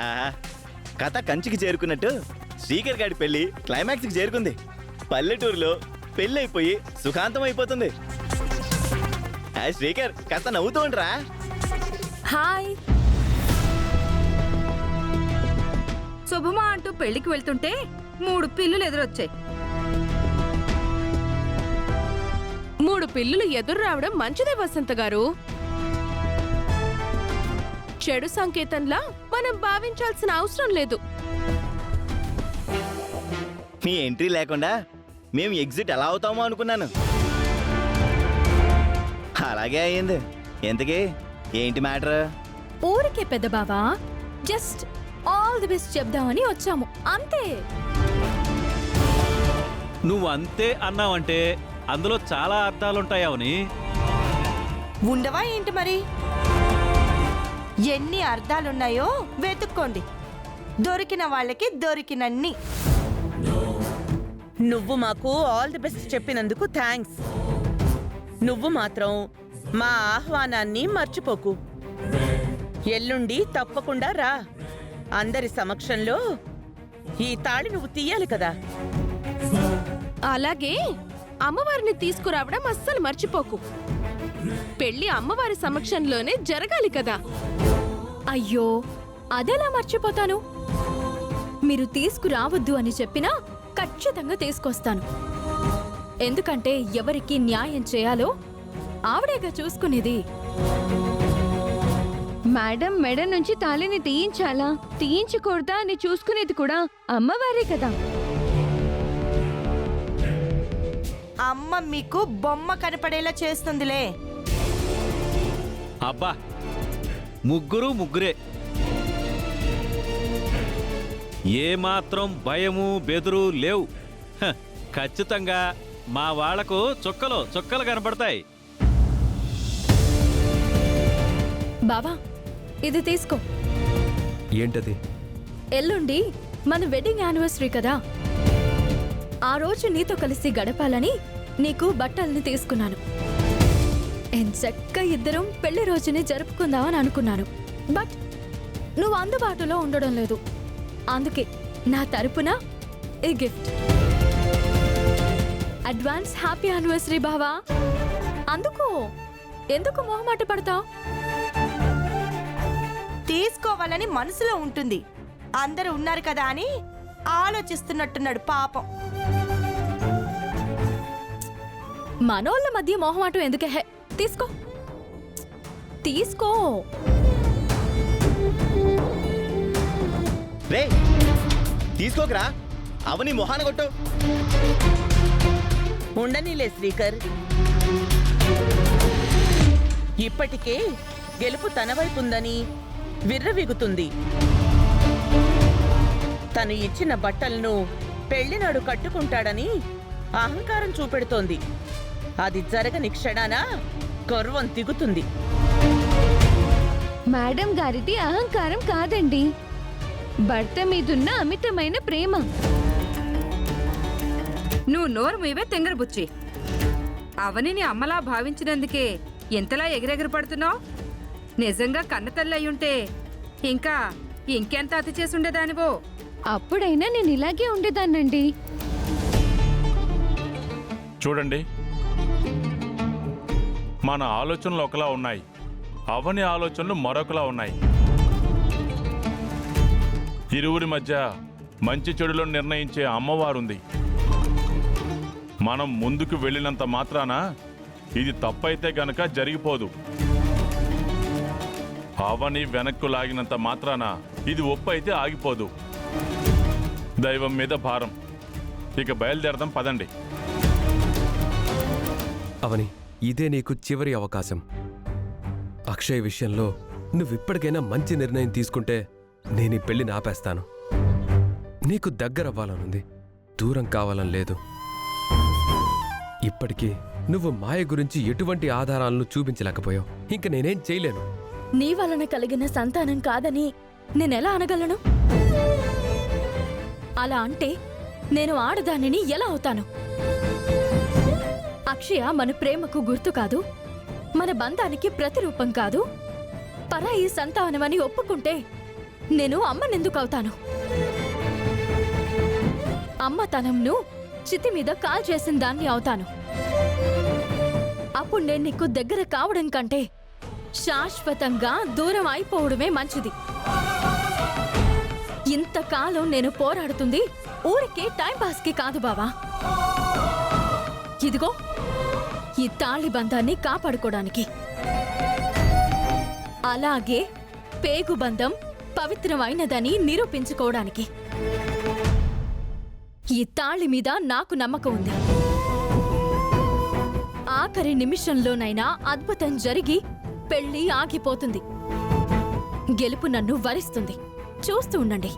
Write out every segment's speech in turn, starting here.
ఆహా, కథ కంచికి చేరుకున్నట్టు శ్రీకర్ గారి పెళ్లి క్లైమాక్స్కి చేరుకుంది. పల్లెటూరులో పెళ్లి అయిపోయి సుఖాంతం అయిపోతుంది. శ్రీకర్ కాస్త నవ్వుతూ ఉండరా. హాయ్. శుభమా అంటూ పెళ్లికి వెళ్తుంటే 3 పిల్లులు ఎదురొచ్చాయి. 3 పిల్లులు ఎదురు రావడం మంచిదే వసంత గారు. చెడు సంకేతంలా మనం భావించాల్సిన అవసరం లేదు. మీ ఎంట్రీ లేకుండా మేము ఎగ్జిట్ ఎలా అవుతామో అనుకున్నాను. అలాగే అయ్యింది. ఎంతకీ ఏంటి మ్యాటర్? ఊరికే పెద్ద బావా, జస్ట్ ఆల్ ది బెస్ట్ చెప్దామని వచ్చాము అంతే. నువ్వు అంతే అన్నావంటే అందులో చాలా అర్థాలుంటాయవని. ఉండవా ఏంటి మరి? ఎన్ని అర్థాలున్నాయో వెతుక్కోండి. దొరికిన వాళ్ళకి దొరికినన్ని. నువ్వు మాకు ఆల్ ది బెస్ట్ చెప్పినందుకు థ్యాంక్స్. నువ్వు మాత్రం మా ఆహ్వానాన్ని మర్చిపోకు. ఎల్లుండి తప్పకుండా రా. అందరి సమక్షంలో ఈ తాళి నువ్వు తీయాలి కదా. అలాగే అమ్మవారిని తీసుకురావడం అస్సలు మర్చిపోకు. పెళ్లి అమ్మవారి సమక్షంలోనే జరగాలి కదా. అయ్యో, అదెలా మర్చిపోతాను? మీరు తీసుకురావద్దు అని చెప్పినా ఖచ్చితంగా తీసుకొస్తాను. ఎందుకంటే ఎవరికి న్యాయం చేయాలో ఆవిడేగా చూసుకునేది. మేడం మెడ నుంచి తాళిని తీయించాలా తీయించకూడదా అని చూసుకునేది కూడా అమ్మవారే కదా. అమ్మ మీకు బొమ్మ కనపడేలా చేస్తుందిలే. అబ్బా, ముగ్గురే. ఏమాత్రం భయము బెదురు లేవు. ఖచ్చితంగా మా వాళ్లకు చుక్కలు కనపడతాయి. బావా, ఇది తీసుకో. ఏంటది? ఎల్లుండి మన వెడ్డింగ్ యానివర్సరీ కదా. ఆ రోజు నీతో కలిసి గడపాలని నీకు బట్టల్ని తీసుకున్నాను. ఎంచక్క ఇద్దరం పెళ్లి రోజుని జరుపుకుందామని అనుకున్నాను. బట్ నువ్వు అందుబాటులో ఉండడం లేదు. అందుకే నా తరపున ఈ గిఫ్ట్. అడ్వాన్స్ హ్యాపీ యానివర్సరీ బావా. ఎందుకు మొహమాట పడతావు? తీసుకోవాలని మనసులో ఉంటుంది. అందరూ ఉన్నారు కదా అని ఆలోచిస్తున్నట్టున్నాడు పాపం. మనోళ్ళ మధ్య మొహమాటం ఎందుకే? తీసుకో. రే, తీసుకోకరా. అవని మొహాన కొట్టు. ఉండనీలే శ్రీకర్. ఇప్పటికే గెలుపు తన వైపుందని విర్రవీగుతుంది. తను ఇచ్చిన బట్టలను పెళ్లినాడు కట్టుకుంటాడని అహంకారం చూపెడుతోంది. అది జరగని క్షణాన గర్వం దిగుతుంది. మేడం గారిది అహంకారం కాదండి, భర్త మీదున్న అమితమైన ప్రేమ. నువ్వు నోరు మీవే తెంగరబుచ్చి. అవనిని అమ్మలా భావించినందుకే ఎంతలా ఎగిరెగిరి పడుతున్నావు? నిజంగా కన్నతల్లి అయ్యుంటే ఇంకెంత అతి చేసుండేదానివో. అప్పుడైనా నేను ఇలాగే ఉండేదాన్నండి. చూడండి, మన ఆలోచనలు ఒకలా ఉన్నాయి, అవని ఆలోచనలు మరొకలా ఉన్నాయి. ఇరువురి మధ్య మంచి చెడులను నిర్ణయించే అమ్మవారుంది. మనం ముందుకు వెళ్ళినంత మాత్రాన ఇది తప్పైతే గనక జరిగిపోదు. అవని వెనక్కు లాగినంత మాత్రాన ఇది ఒప్పు అయితే ఆగిపోదు. దైవం మీద భారం. ఇక బయలుదేరదాం పదండి. అవని, ఇదే నీకు చివరి అవకాశం. అక్షయ్ విషయంలో నువ్విప్పటికైనా మంచి నిర్ణయం తీసుకుంటే నేను ఈ పెళ్లిని ఆపేస్తాను. నీకు దగ్గరవ్వాలనుంది, దూరం కావాలని లేదు. ఇప్పటికీ నువ్వు మాయ గురించి ఎటువంటి ఆధారాలను చూపించలేకపోయావు. ఇంక నేనేం చేయలేను. నీ వలన కలిగిన సంతానం కాదని నేనెలా అనగలను? అలా అంటే నేను ఆడదానిని ఎలా అవుతాను? అక్షయ మన ప్రేమకు గుర్తు కాదు, మన బంధానికి ప్రతిరూపం కాదు. పరాయి సంతానమని ఒప్పుకుంటే నేను అమ్మనెందుకు అవుతాను? అమ్మతనంను చితి మీద కాల్ చేసిన దాన్ని అవుతాను. అప్పుడు నేను నీకు దగ్గర కావడం కంటే శాశ్వతంగా దూరం అయిపోవడమే మంచిది. ఇంతకాలం నేను పోరాడుతుంది ఊరికే టైంపాస్కి కాదు బావా. ఇదిగో ఈ తాళి బంధాన్ని కాపాడుకోవడానికి, అలాగే పేగుబంధం పవిత్రమైనదని నిరూపించుకోవడానికి. ఈ తాళి మీద నాకు నమ్మకం ఉంది. ఆఖరి నిమిషంలోనైనా అద్భుతం జరిగి పెళ్లి ఆగిపోతుంది. గెలుపు నన్ను వరిస్తుంది. చూస్తూ ఉండండి.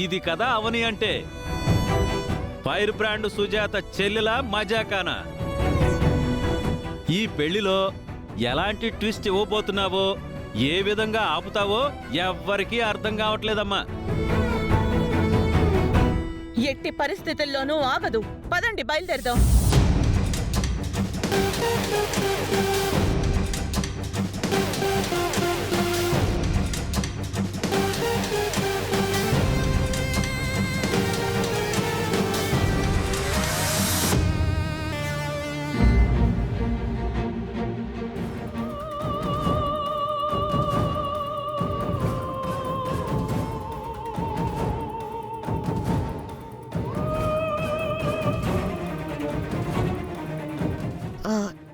ఇది కదా అవని అంటే. ఫైర్ బ్రాండ్ సుజాత చెల్లెల మజాకానా. ఈ పెళ్లిలో ఎలాంటి ట్విస్ట్ ఇవ్వబోతున్నావో, ఏ విధంగా ఆపుతావో ఎవ్వరికీ అర్థం కావట్లేదమ్మా. ఎట్టి పరిస్థితుల్లోనూ ఆగదు. పదండి, బయలుదేరదాం.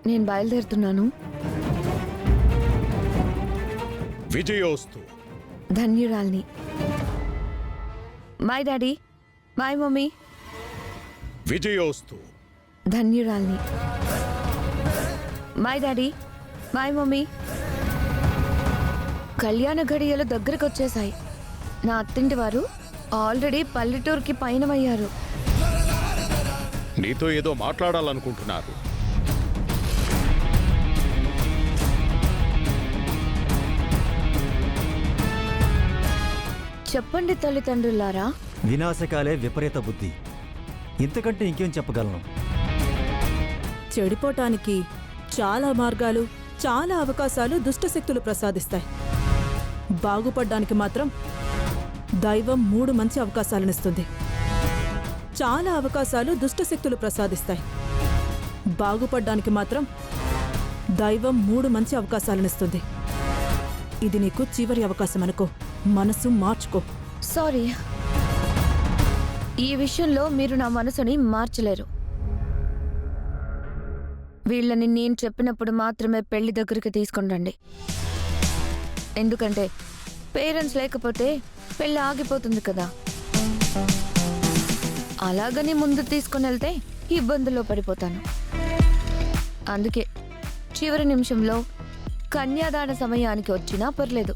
నేను బయలుదేరుతున్నాను. విజయోస్తు. ధన్యురాల్ని. Bye daddy. Bye mummy. విజయోస్తు. ధన్యురాల్ని. Bye daddy. Bye mummy. కళ్యాణ ఘడియలు దగ్గరకు వచ్చేసాయి. నా అత్తింటి వారు ఆల్రెడీ పల్లెటూరుకి పయనమయ్యారు. నీతో ఏదో మాట్లాడాలనుకుంటున్నారు. చెప్పండి తల్లిదండ్రులారా. వినాశకాలే విపరీత బుద్ధి. ఇంతకంటే ఇంకేం చెప్పగలను? చెడిపోటానికి చాలా మార్గాలు, చాలా అవకాశాలు దుష్టశక్తులు ప్రసాదిస్తాయి. బాగుపడ్డానికి మాత్రం దైవం 3 మంచి అవకాశాలనిస్తుంది. చాలా అవకాశాలు దుష్టశక్తులు ప్రసాదిస్తాయి. బాగుపడ్డానికి మాత్రం దైవం 3 మంచి అవకాశాలనిస్తుంది. ఇది నీకు చివరి అవకాశం అనుకో. మనసు మార్చుకో. సారీ, ఈ విషయంలో మీరు నా మనసుని మార్చలేరు. వీళ్ళని నేను చెప్పినప్పుడు మాత్రమే పెళ్లి దగ్గరికి తీసుకుండండి. ఎందుకంటే పేరెంట్స్ లేకపోతే పెళ్లి ఆగిపోతుంది కదా. అలాగని ముందు తీసుకుని వెళ్తే ఇబ్బందుల్లో పడిపోతాను. అందుకే చివరి నిమిషంలో కన్యాదాన సమయానికి వచ్చినా పర్లేదు,